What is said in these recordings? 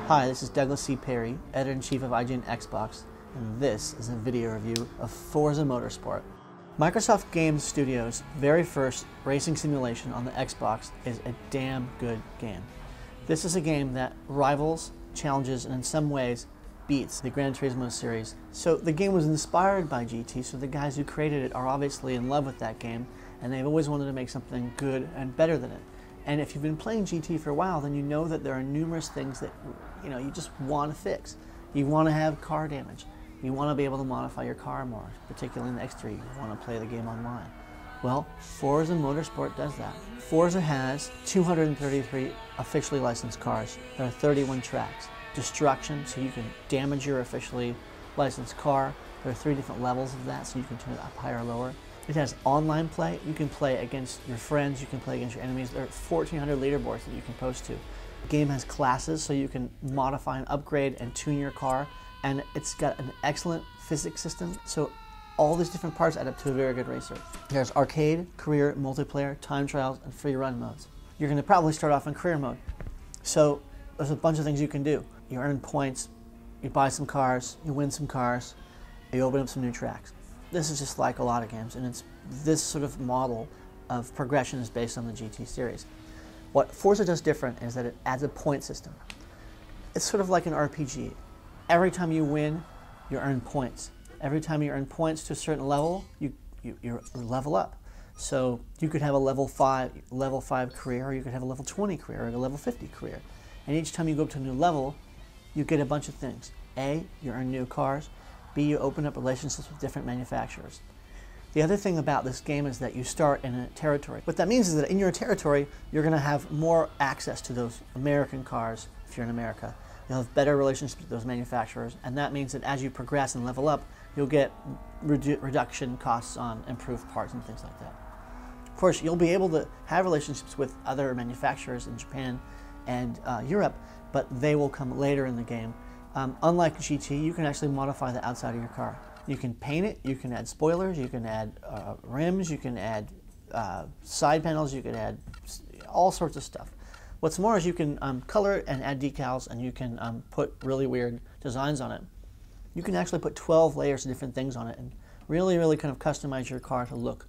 Hi, this is Douglas C. Perry, Editor-in-Chief of IGN Xbox, and this is a video review of Forza Motorsport. Microsoft Game Studios' very first racing simulation on the Xbox is a damn good game. This is a game that rivals, challenges, and in some ways beats the Gran Turismo series. So the game was inspired by GT, so the guys who created it are obviously in love with that game, and they've always wanted to make something good and better than it. And if you've been playing GT for a while, then you know that there are numerous things that you just want to fix. You want to have car damage. You want to be able to modify your car more, particularly in the X3. You want to play the game online. Well, Forza Motorsport does that. Forza has 233 officially licensed cars. There are 31 tracks. Destruction, so you can damage your officially licensed car. There are 3 different levels of that, so you can turn it up higher or lower. It has online play. You can play against your friends, you can play against your enemies. There are 1,400 leaderboards that you can post to. The game has classes, so you can modify and upgrade and tune your car. And it's got an excellent physics system, so all these different parts add up to a very good racer. There's arcade, career, multiplayer, time trials, and free run modes. You're going to probably start off in career mode. So there's a bunch of things you can do. You earn points, you buy some cars, you win some cars, you open up some new tracks. This is just like a lot of games, and it's this sort of model of progression is based on the GT series. What Forza does different is that it adds a point system. It's sort of like an RPG. Every time you win, you earn points. Every time you earn points to a certain level, you level up. So you could have a level 5 career, or you could have a level 20 career, or a level 50 career. And each time you go up to a new level, you get a bunch of things. A, you earn new cars. B, you open up relationships with different manufacturers. The other thing about this game is that you start in a territory. What that means is that in your territory, you're going to have more access to those American cars if you're in America. You'll have better relationships with those manufacturers, and that means that as you progress and level up, you'll get reduction costs on improved parts and things like that. Of course, you'll be able to have relationships with other manufacturers in Japan and Europe, but they will come later in the game. Unlike GT, you can actually modify the outside of your car. You can paint it, you can add spoilers, you can add rims, you can add side panels, you can add all sorts of stuff. What's more is you can color it and add decals, and you can put really weird designs on it. You can actually put 12 layers of different things on it and really kind of customize your car to look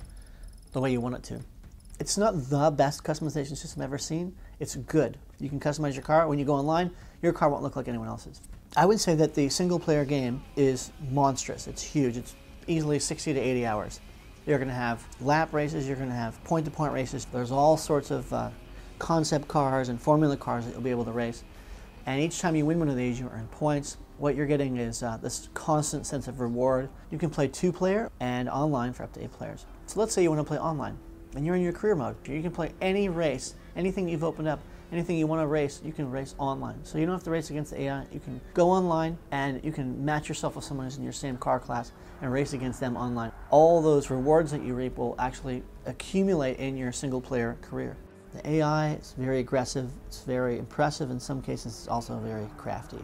the way you want it to. It's not the best customization system I've ever seen. It's good. You can customize your car. When you go online, your car won't look like anyone else's. I would say that the single-player game is monstrous. It's huge. It's easily 60 to 80 hours. You're going to have lap races. You're going to have point-to-point races. There's all sorts of concept cars and formula cars that you'll be able to race. And each time you win one of these, you earn points. What you're getting is this constant sense of reward. You can play 2-player and online for up to 8 players. So let's say you want to play online, and you're in your career mode. You can play any race, anything you've opened up. Anything you want to race, you can race online. So you don't have to race against the AI. You can go online and you can match yourself with someone who's in your same car class and race against them online. All those rewards that you reap will actually accumulate in your single-player career. The AI is very aggressive. It's very impressive. In some cases, it's also very crafty.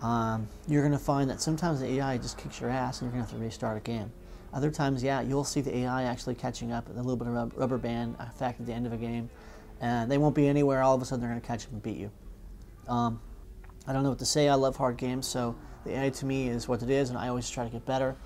You're going to find that sometimes the AI just kicks your ass and you're going to have to restart a game. Other times, yeah, you'll see the AI actually catching up, a little bit of rubber band effect at the end of a game. And they won't be anywhere. All of a sudden, they're going to catch up and beat you. I don't know what to say. I love hard games, so the AI to me is what it is, and I always try to get better.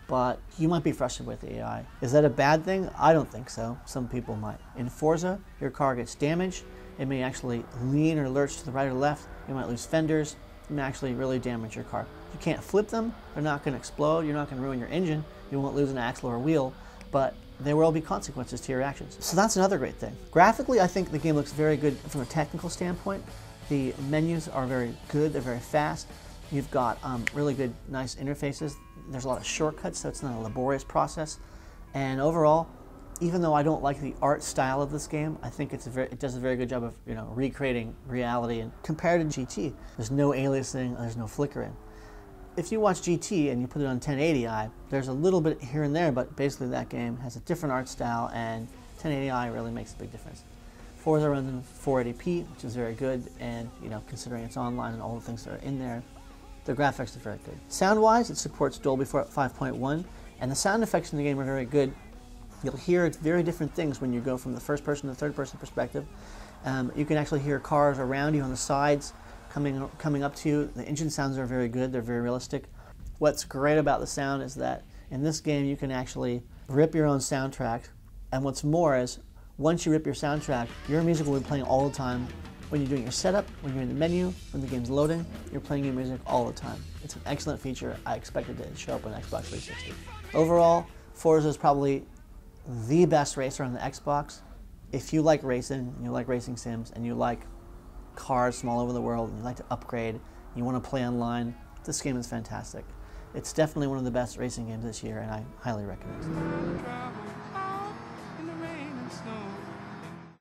But you might be frustrated with the AI. Is that a bad thing? I don't think so. Some people might. In Forza, your car gets damaged. It may actually lean or lurch to the right or left. You might lose fenders. You may actually really damage your car. You can't flip them. They're not going to explode. You're not going to ruin your engine. You won't lose an axle or a wheel. But there will be consequences to your actions. So that's another great thing. Graphically, I think the game looks very good from a technical standpoint. The menus are very good, they're very fast. You've got really good, nice interfaces. There's a lot of shortcuts, so it's not a laborious process. And overall, even though I don't like the art style of this game, I think it does a very good job of recreating reality. And compared to GT, there's no aliasing, there's no flickering. If you watch GT and you put it on 1080i, there's a little bit here and there, but basically that game has a different art style, and 1080i really makes a big difference. Forza runs in 480p, which is very good, and considering it's online and all the things that are in there, the graphics are very good. Sound-wise, it supports Dolby 5.1, and the sound effects in the game are very good. You'll hear very different things when you go from the first-person to third-person perspective. You can actually hear cars around you on the sides, coming up to you. The engine sounds are very good. They're very realistic. What's great about the sound is that in this game you can actually rip your own soundtrack, and what's more is once you rip your soundtrack, your music will be playing all the time. When you're doing your setup, when you're in the menu, when the game's loading, you're playing your music all the time. It's an excellent feature. I expect it to show up on Xbox 360. Overall, Forza is probably the best racer on the Xbox. If you like racing, and you like racing sims, and you like cars from all over the world, and you like to upgrade, and you want to play online, this game is fantastic. It's definitely one of the best racing games this year, and I highly recommend it.